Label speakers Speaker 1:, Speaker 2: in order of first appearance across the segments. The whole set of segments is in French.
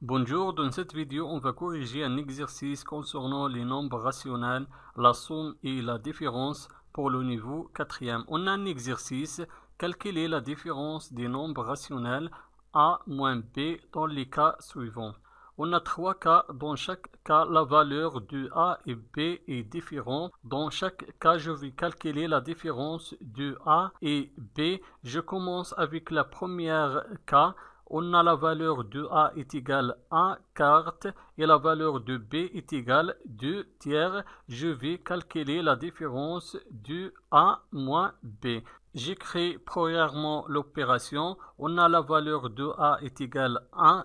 Speaker 1: Bonjour, dans cette vidéo, on va corriger un exercice concernant les nombres rationnels, la somme et la différence pour le niveau 4e. On a un exercice, calculer la différence des nombres rationnels a moins b dans les cas suivants. On a trois cas. Dans chaque cas, la valeur de a et b est différente. Dans chaque cas, je vais calculer la différence de a et b. Je commence avec la première cas. On a la valeur de a est égale à 1 quart et la valeur de b est égale 2 tiers. Je vais calculer la différence de a moins b. J'écris premièrement l'opération. On a la valeur de a est égale à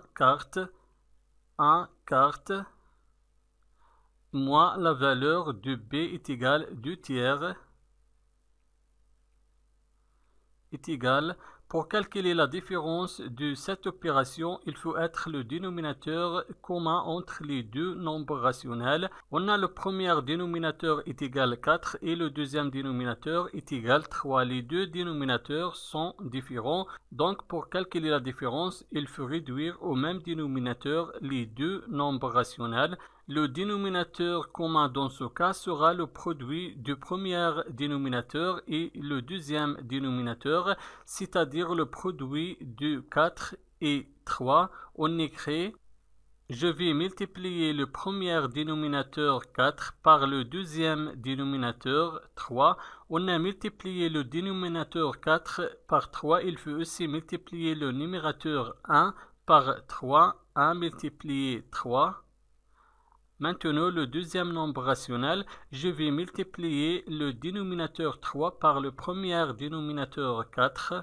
Speaker 1: 1 quart moins la valeur de b est égale 2 tiers est égal. Pour calculer la différence de cette opération, il faut être le dénominateur commun entre les deux nombres rationnels. On a le premier dénominateur est égal 4 et le deuxième dénominateur est égal 3. Les deux dénominateurs sont différents. Donc, pour calculer la différence, il faut réduire au même dénominateur les deux nombres rationnels. Le dénominateur commun dans ce cas sera le produit du premier dénominateur et le deuxième dénominateur, c'est-à-dire le produit de 4 et 3. On écrit, je vais multiplier le premier dénominateur 4 par le deuxième dénominateur 3. On a multiplié le dénominateur 4 par 3. Il faut aussi multiplier le numérateur 1 par 3. 1 multiplié 3. Maintenant, le deuxième nombre rationnel, je vais multiplier le dénominateur 3 par le premier dénominateur 4.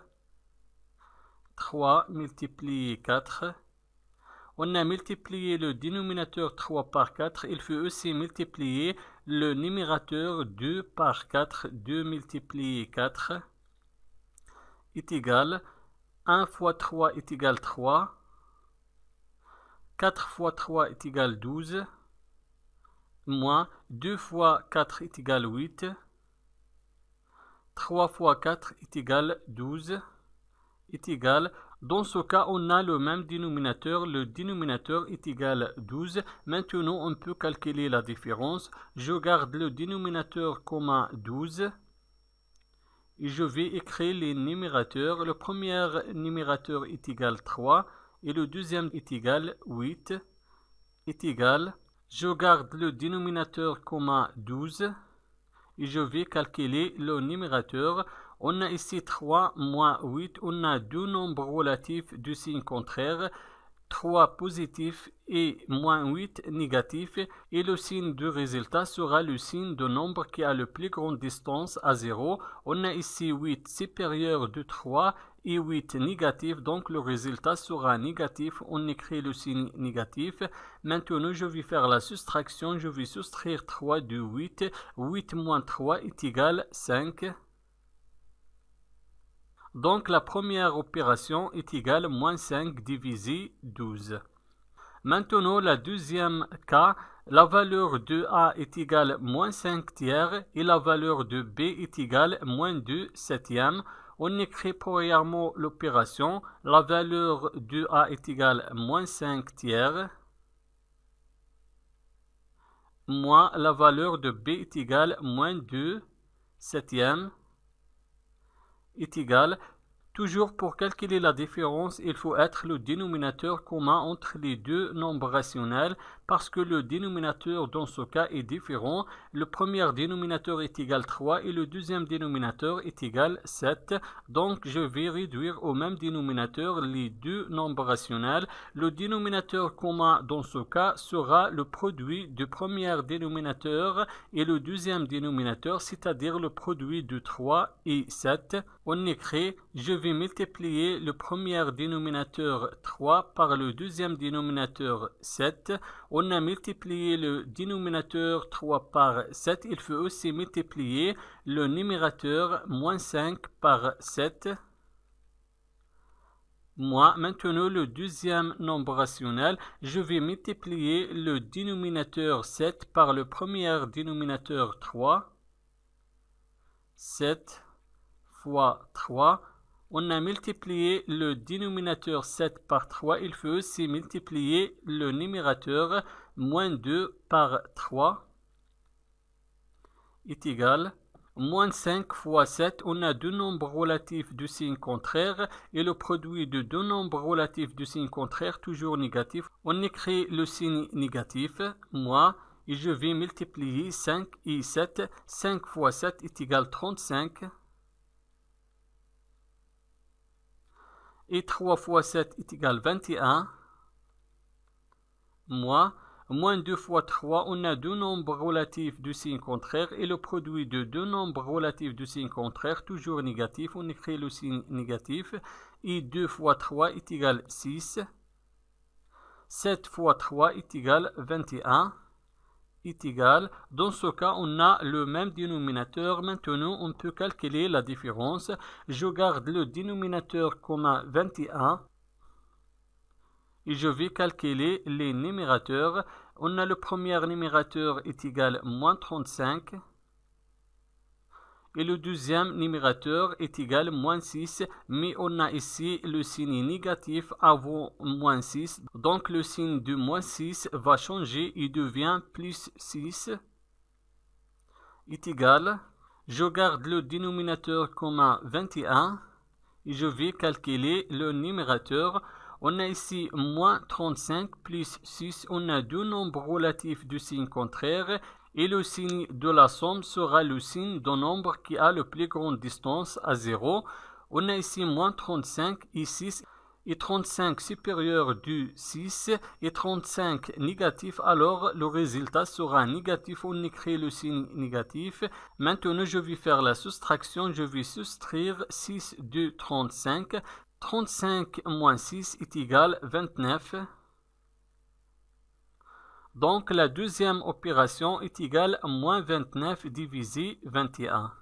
Speaker 1: 3 multiplié 4. On a multiplié le dénominateur 3 par 4. Il faut aussi multiplier le numérateur 2 par 4. 2 multiplié 4 est égal. 1 fois 3 est égal 3. 4 fois 3 est égal 12. Moins 2 fois 4 est égal 8. 3 fois 4 est égal 12. Est égal. Dans ce cas, on a le même dénominateur. Le dénominateur est égal 12. Maintenant, on peut calculer la différence. Je garde le dénominateur commun 12. Et je vais écrire les numérateurs. Le premier numérateur est égal 3. Et le deuxième est égal 8. Est égal. Je garde le dénominateur commun 12 et je vais calculer le numérateur. On a ici 3 moins 8. On a deux nombres relatifs du signe contraire. 3 positif et moins 8 négatif. Et le signe du résultat sera le signe de nombre qui a le plus grande distance à 0. On a ici 8 supérieur de 3 et 8 négatif. Donc le résultat sera négatif. On écrit le signe négatif. Maintenant, je vais faire la soustraction. Je vais soustraire 3 de 8. 8 moins 3 est égal 5. Donc la première opération est égale à moins 5 divisé 12. Maintenant, la deuxième cas, la valeur de a est égale à moins 5 tiers et la valeur de b est égale à moins 2 septièmes. On écrit premièrement l'opération. La valeur de a est égale à moins 5 tiers moins la valeur de b est égale à moins 2 septièmes est égal. Toujours pour calculer la différence, il faut être le dénominateur commun entre les deux nombres rationnels parce que le dénominateur dans ce cas est différent. Le premier dénominateur est égal 3 et le deuxième dénominateur est égal 7. Donc je vais réduire au même dénominateur les deux nombres rationnels. Le dénominateur commun dans ce cas sera le produit du premier dénominateur et le deuxième dénominateur, c'est-à-dire le produit de 3 et 7. On écrit, je vais multiplier le premier dénominateur 3 par le deuxième dénominateur 7. On a multiplié le dénominateur 3 par 7. Il faut aussi multiplier le numérateur moins 5 par 7. Maintenant, le deuxième nombre rationnel, je vais multiplier le dénominateur 7 par le premier dénominateur 3. 7 fois 3. On a multiplié le dénominateur 7 par 3. Il faut aussi multiplier le numérateur moins 2 par 3 est égal moins 5 fois 7. On a deux nombres relatifs du signe contraire et le produit de deux nombres relatifs du signe contraire toujours négatif. On écrit le signe négatif, moins, et je vais multiplier 5 et 7. 5 fois 7 est égal 35. Et 3 fois 7 est égal 21. Moins 2 fois 3, on a deux nombres relatifs du signe contraire et le produit de deux nombres relatifs du signe contraire, toujours négatif, on écrit le signe négatif. Et 2 fois 3 est égal 6. 7 fois 3 est égal 21. Est égal. Dans ce cas, on a le même dénominateur. Maintenant, on peut calculer la différence. Je garde le dénominateur comme 21. Et je vais calculer les numérateurs. On a le premier numérateur est égal moins 35. Et le deuxième numérateur est égal moins 6. Mais on a ici le signe négatif avant moins 6. Donc le signe de moins 6 va changer et devient plus 6. Est égal. Je garde le dénominateur comme 21. Et je vais calculer le numérateur. On a ici moins 35 plus 6. On a deux nombres relatifs du signe contraire. Et le signe de la somme sera le signe d'un nombre qui a la plus grande distance à 0. On a ici moins 35 et 6. Et 35 supérieur du 6 et 35 négatif. Alors le résultat sera négatif. On écrit le signe négatif. Maintenant je vais faire la soustraction. Je vais soustraire 6 de 35. 35 moins 6 est égal 29. Donc la deuxième opération est égale à moins 29 divisé 21.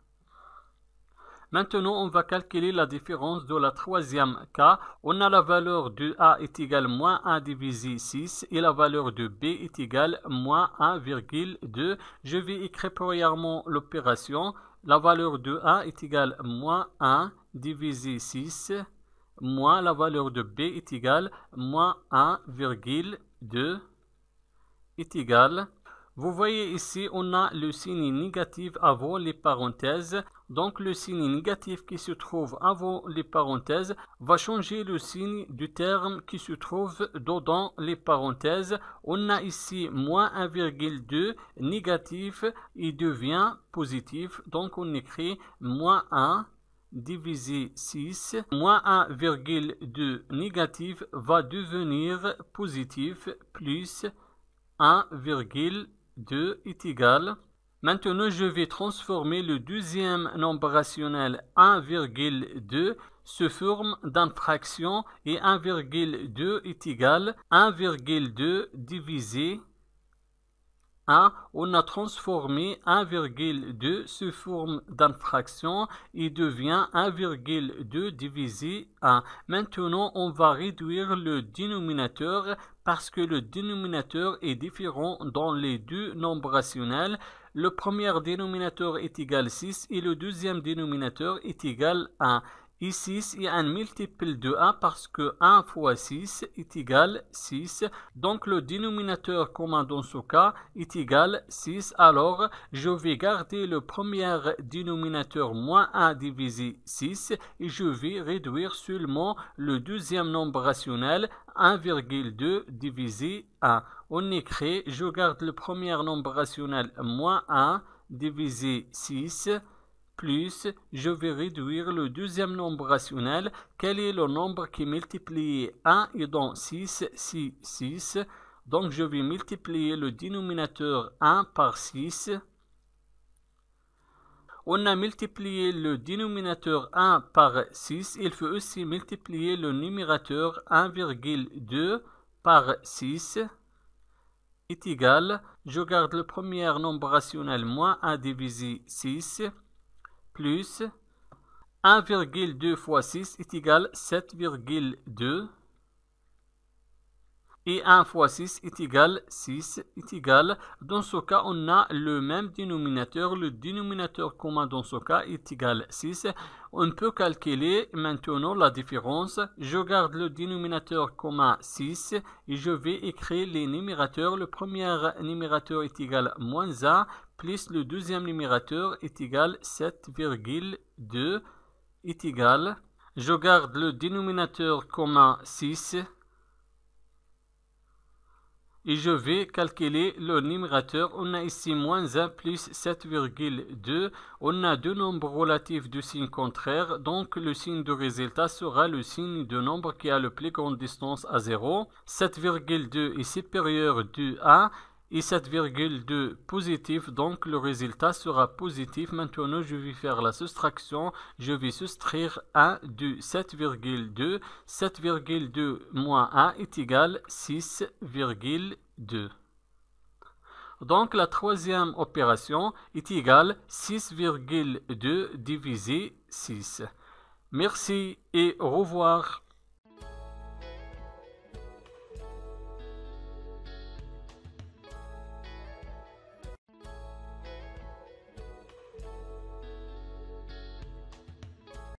Speaker 1: Maintenant, on va calculer la différence de la troisième cas. On a la valeur de A est égale moins 1 divisé 6 et la valeur de B est égale moins 1,2. Je vais écrire premièrement l'opération. La valeur de A est égale moins 1 divisé 6 moins la valeur de B est égale moins 1,2 est égal. Vous voyez ici, on a le signe négatif avant les parenthèses. Donc le signe négatif qui se trouve avant les parenthèses va changer le signe du terme qui se trouve dedans les parenthèses. On a ici moins 1,2 négatif et devient positif. Donc on écrit moins 1 divisé 6, moins 1,2 négatif va devenir positif plus 1,2 est égal. Maintenant, je vais transformer le deuxième nombre rationnel 1,2 sous forme d'une fraction et 1,2 est égal 1,2 divisé 1. On a transformé 1,2 sous forme d'une fraction et devient 1,2 divisé 1. Maintenant, on va réduire le dénominateur parce que le dénominateur est différent dans les deux nombres rationnels. Le premier dénominateur est égal 6 et le deuxième dénominateur est égal 1. Et 6 est un multiple de 1 parce que 1 fois 6 est égal 6. Donc le dénominateur commun dans ce cas est égal 6. Alors je vais garder le premier dénominateur moins 1 divisé 6 et je vais réduire seulement le deuxième nombre rationnel 1,2 divisé 1. On écrit, je garde le premier nombre rationnel moins 1 divisé 6. Plus, je vais réduire le deuxième nombre rationnel. Quel est le nombre qui multiplie 1 et dans 6, 6. Donc, je vais multiplier le dénominateur 1 par 6. On a multiplié le dénominateur 1 par 6. Il faut aussi multiplier le numérateur 1,2 par 6 est égal. Je garde le premier nombre rationnel moins 1 divisé 6. Plus 1,2 fois 6 est égal 7,2. et 1 fois 6 est égal 6 est égal. Dans ce cas, on a le même dénominateur. Le dénominateur commun dans ce cas est égal 6. On peut calculer maintenant la différence. Je garde le dénominateur commun 6 et je vais écrire les numérateurs. Le premier numérateur est égal moins 1 plus le deuxième numérateur est égal 7,2 est égal. Je garde le dénominateur commun 6. Et je vais calculer le numérateur. On a ici moins 1 plus 7,2. On a deux nombres relatifs de signe contraire. Donc le signe de résultat sera le signe de nombre qui a le plus grande distance à 0. 7,2 est supérieur de 1 et 7,2 positif. Donc le résultat sera positif. Maintenant je vais faire la soustraction. Je vais soustraire 1 de 7,2. 7,2 moins 1 est égal 6,2. Donc la troisième opération est égale 6,2 divisé 6. Merci et au revoir.